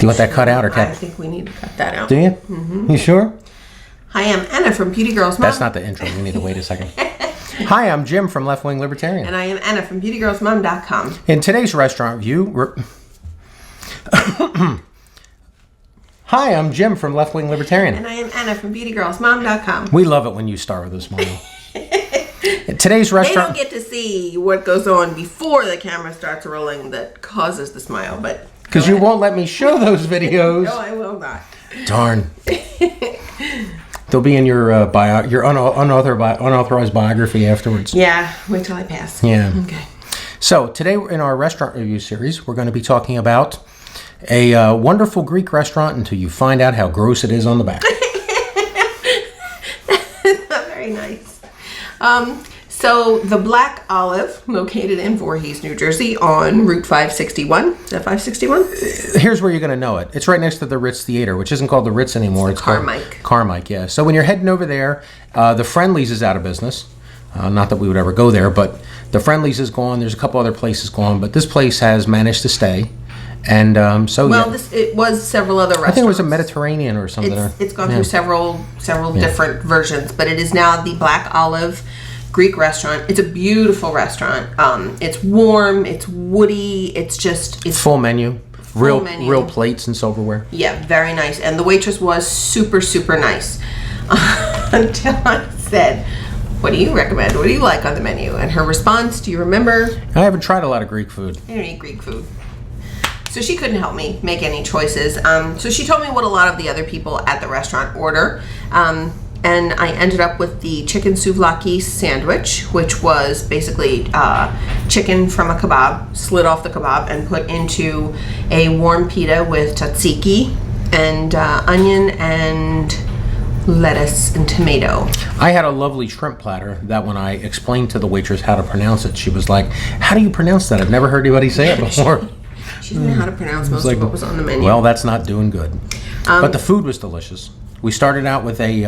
you want that cut out or cut? I think we need to cut that out. Do you? Mm-hmm. You sure? Hi, I'm Anna from Beautygirlsmom. That's not the intro. We need to wait a second. Hi, I'm Jim from Left Wing Libertarian. And I am Anna from Beautygirlsmom.com. In today's restaurant review... Hi, I'm Jim from Left Wing Libertarian. And I am Anna from Beautygirlsmom.com. We love it when you start with a smile. Today's restaurant... They don't get to see what goes on before the camera starts rolling that causes the smile, but... Because you won't let me show those videos. No, I will not. Darn. They'll be in your unauthorized biography afterwards. Yeah, wait till I pass. Yeah. Okay. So today in our restaurant review series, we're going to be talking about a wonderful Greek restaurant until you find out how gross it is on the back. Not very nice. So the Black Olive, located in Voorhees, New Jersey, on Route 561. Is that 561? Here's where you're going to know it. It's right next to the Ritz Theater, which isn't called the Ritz anymore. It's Carmike. Called Carmike, yeah. So when you're heading over there, the Friendly's is out of business. Not that we would ever go there, but the Friendly's is gone. There's a couple other places gone, but this place has managed to stay. And it was several other restaurants. I think it was a Mediterranean or something. It's gone through several different versions, but it is now the Black Olive Greek restaurant. It's a beautiful restaurant. It's warm. It's woody. It's full menu. Real plates and silverware. Yeah, very nice. And the waitress was super, super nice until I said, "What do you recommend? What do you like on the menu?" And her response, do you remember? I haven't tried a lot of Greek food. I don't eat Greek food. So she couldn't help me make any choices. So she told me what a lot of the other people at the restaurant order. And I ended up with the chicken souvlaki sandwich, which was basically chicken from a kebab, slid off the kebab and put into a warm pita with tzatziki and onion and lettuce and tomato. I had a lovely shrimp platter that when I explained to the waitress how to pronounce it, she was like, "How do you pronounce that? I've never heard anybody say it before." She didn't know how to pronounce most of what was on the menu. Well, that's not doing good. But the food was delicious. We started out with the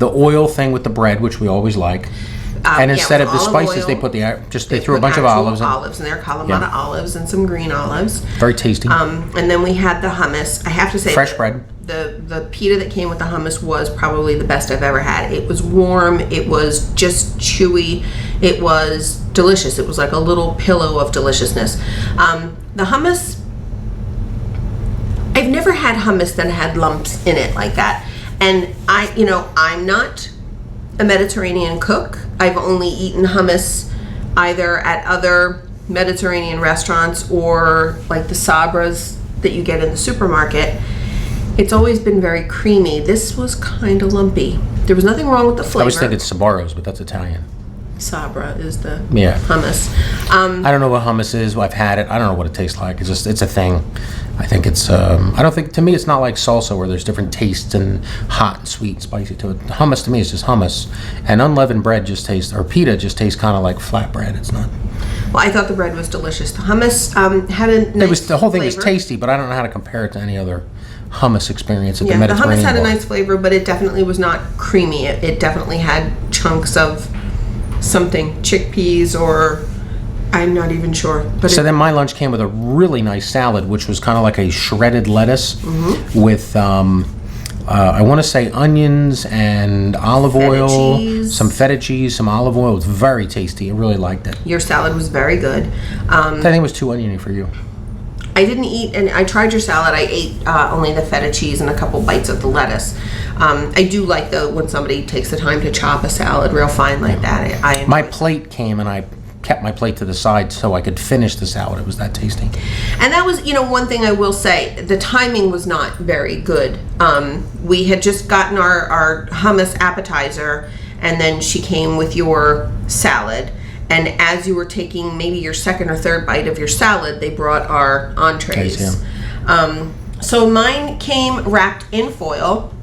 oil thing with the bread, which we always like. And instead of the spices, they put they threw a bunch of olives in. Olives in there, Kalamata olives and some green olives. Very tasty. And then we had the hummus. I have to say, fresh bread. The pita that came with the hummus was probably the best I've ever had. It was warm. It was just chewy. It was delicious. It was like a little pillow of deliciousness. The hummus, I've never had hummus that had lumps in it like that. And I'm not a Mediterranean cook. I've only eaten hummus either at other Mediterranean restaurants or like the Sabras that you get in the supermarket. It's always been very creamy. This was kind of lumpy. There was nothing wrong with the flavor. I was thinking Sbarro's, but that's Italian. Sabra is the hummus. I don't know what hummus is. I've had it. I don't know what it tastes like. It's a thing. I think it's. To me, it's not like salsa where there's different tastes and hot, and sweet, spicy to it. Hummus to me is just hummus, and unleavened bread pita just tastes kind of like flatbread. It's not. Well, I thought the bread was delicious. The hummus had a nice the whole thing flavor. was tasty, but I don't know how to compare it to any other hummus experience at the Mediterranean. The hummus had a bar. nice flavor, but it definitely was not creamy. It definitely had chunks of something, chickpeas, or I'm not even sure. But then my lunch came with a really nice salad, which was kind of like a shredded lettuce with, I want to say onions and olive oil, some feta cheese, some olive oil. It was very tasty. I really liked it. Your salad was very good. I think it was too oniony for you. I didn't eat, and I tried your salad. I ate only the feta cheese and a couple bites of the lettuce. I do like when somebody takes the time to chop a salad real fine like that. My plate came and I kept my plate to the side so I could finish the salad. It was that tasty. And that was, one thing I will say, the timing was not very good. We had just gotten our hummus appetizer, and then she came with your salad. And as you were taking maybe your second or third bite of your salad, they brought our entrees. So mine came wrapped in foil.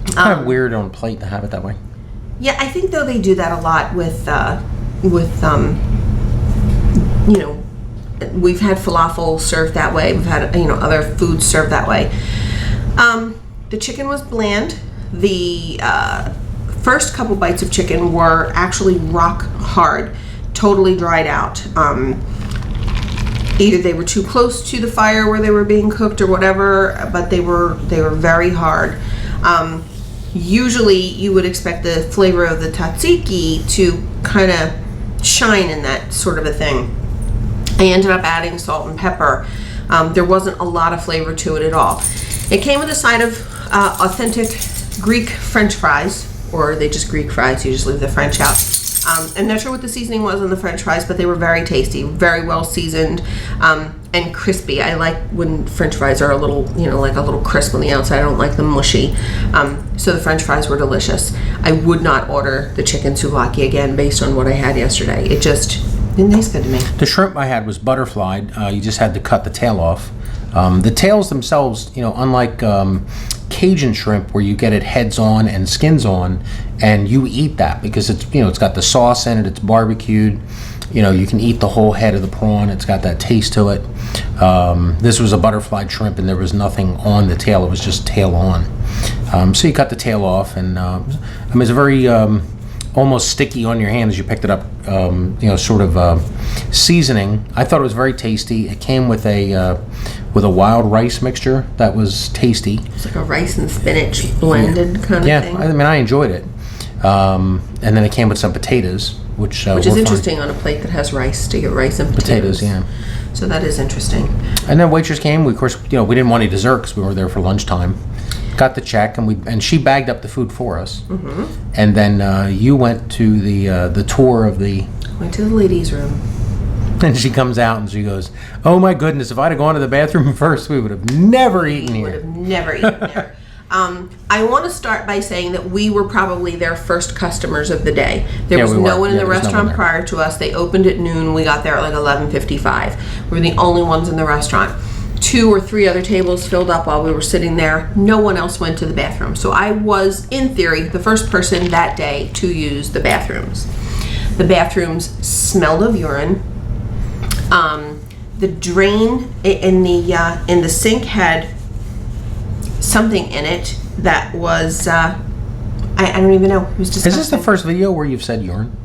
It's kind of weird on a plate to have it that way. Yeah, I think though they do that a lot with we've had falafel served that way. We've had other foods served that way. The chicken was bland. The first couple bites of chicken were actually rock hard, totally dried out. either they were too close to the fire where they were being cooked or whatever, but they were very hard. Usually you would expect the flavor of the tzatziki to kind of shine in that sort of a thing. I ended up adding salt and pepper. There wasn't a lot of flavor to it at all. It came with a side of authentic Greek French fries, or they just Greek fries, you just leave the French out. I'm not sure what the seasoning was on the French fries, but they were very tasty, very well seasoned, and crispy. I like when French fries are a little, like a little crisp on the outside. I don't like them mushy. So the French fries were delicious. I would not order the chicken souvlaki again based on what I had yesterday. It just didn't taste good to me. The shrimp I had was butterflied. You just had to cut the tail off. The tails themselves, unlike Cajun shrimp where you get it heads on and skins on, and you eat that because it's it's got the sauce in it, it's barbecued. You can eat the whole head of the prawn. It's got that taste to it. This was a butterflied shrimp, and there was nothing on the tail. It was just tail on. So you cut the tail off, and it's a very almost sticky on your hand as you picked it up. Sort of seasoning. I thought it was very tasty. It came with a wild rice mixture that was tasty. It's like a rice and spinach blended kind of thing. Yeah, I enjoyed it. And then it came with some potatoes, which is interesting on a plate that has rice, to get rice and potatoes. Yeah. So that is interesting. And then waitress came. We, of course, we didn't want any dessert because we were there for lunchtime. Got the check, and she bagged up the food for us. Mm-hmm. And then you went to the tour of the. Went to the ladies' room. And she comes out and she goes, "Oh my goodness! If I'd have gone to the bathroom first, we would have never eaten here." Would have never eaten there. I want to start by saying that we were probably their first customers of the day. There was no one in the restaurant prior to us. They opened at noon. We got there at like 11:55. We were the only ones in the restaurant. 2 or 3 other tables filled up while we were sitting there. No one else went to the bathroom. So I was, in theory, the first person that day to use the bathrooms. The bathrooms smelled of urine. The drain in the sink had something in it that was I don't even know. It was disgusting. Is this the first video where you've said urine?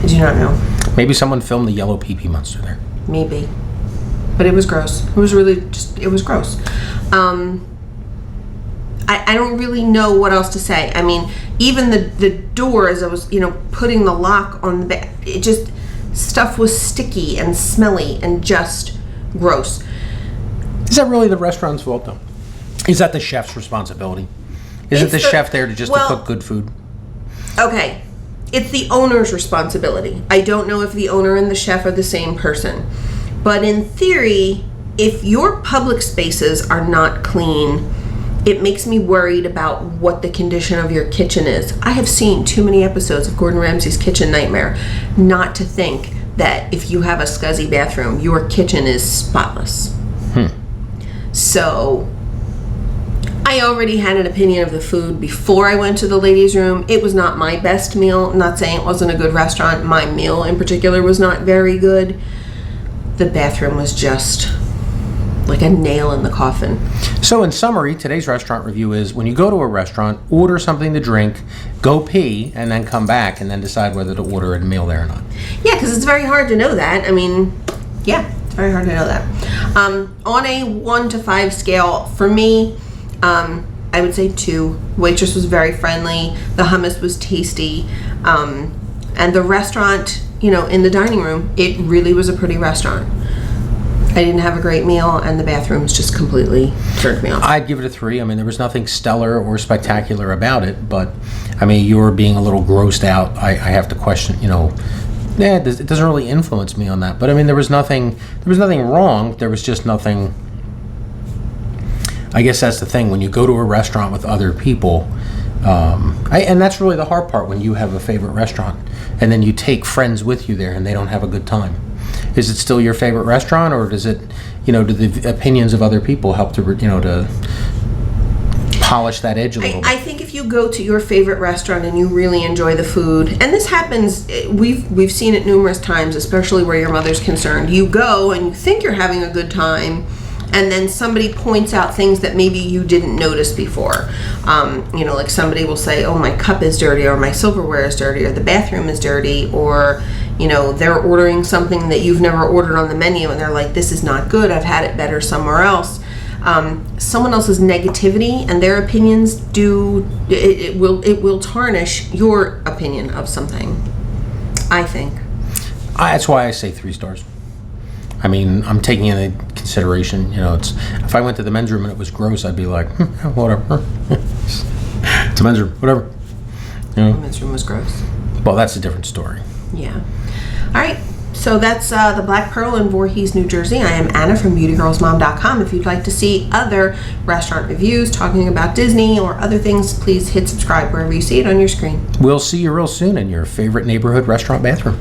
I do not know. Maybe someone filmed the yellow pee-pee monster there. Maybe. But it was gross. It was really it was gross. I don't really know what else to say. I mean, even the door, as I was, putting the lock on the back, it just, stuff was sticky and smelly and just gross. Is that really the restaurant's fault, though? Is that the chef's responsibility? Isn't the chef there to cook good food? Okay. It's the owner's responsibility. I don't know if the owner and the chef are the same person. But in theory, if your public spaces are not clean, it makes me worried about what the condition of your kitchen is. I have seen too many episodes of Gordon Ramsay's Kitchen Nightmare not to think that if you have a scuzzy bathroom, your kitchen is spotless. So I already had an opinion of the food before I went to the ladies' room. It was not my best meal. I'm not saying it wasn't a good restaurant. My meal in particular was not very good. The bathroom was just like a nail in the coffin. So in summary, today's restaurant review is when you go to a restaurant, order something to drink, go pee, and then come back and then decide whether to order a meal there or not. Yeah, because it's very hard to know that. I mean, yeah, it's very hard to know that. On a 1 to 5 scale, for me, I would say 2. Waitress was very friendly. The hummus was tasty. And the restaurant, in the dining room, it really was a pretty restaurant. I didn't have a great meal, and the bathrooms just completely turned me off. I'd give it a 3. I mean, there was nothing stellar or spectacular about it, but, I mean, you were being a little grossed out. I have to question, it doesn't really influence me on that. But, I mean, there was nothing wrong. There was just nothing. I guess that's the thing. When you go to a restaurant with other people, and that's really the hard part when you have a favorite restaurant, and then you take friends with you there and they don't have a good time. Is it still your favorite restaurant, or does it, do the opinions of other people help to, to polish that edge a little bit? I think if you go to your favorite restaurant and you really enjoy the food, and this happens, we've seen it numerous times, especially where your mother's concerned. You go and you think you're having a good time, and then somebody points out things that maybe you didn't notice before. Like somebody will say, "Oh, my cup is dirty," or "My silverware is dirty," or "The bathroom is dirty," or you know, they're ordering something that you've never ordered on the menu and they're like, this is not good, I've had it better somewhere else. Someone else's negativity and their opinions it will tarnish your opinion of something, I think. That's why I say 3 stars. I mean, I'm taking into consideration, you know, if I went to the men's room and it was gross, I'd be like, whatever. It's a men's room, whatever. You know? The men's room was gross. Well, that's a different story. Yeah. All right. So that's the Black Pearl in Voorhees, New Jersey. I am Anna from Beautygirlsmom.com. If you'd like to see other restaurant reviews talking about Disney or other things, please hit subscribe wherever you see it on your screen. We'll see you real soon in your favorite neighborhood restaurant bathroom.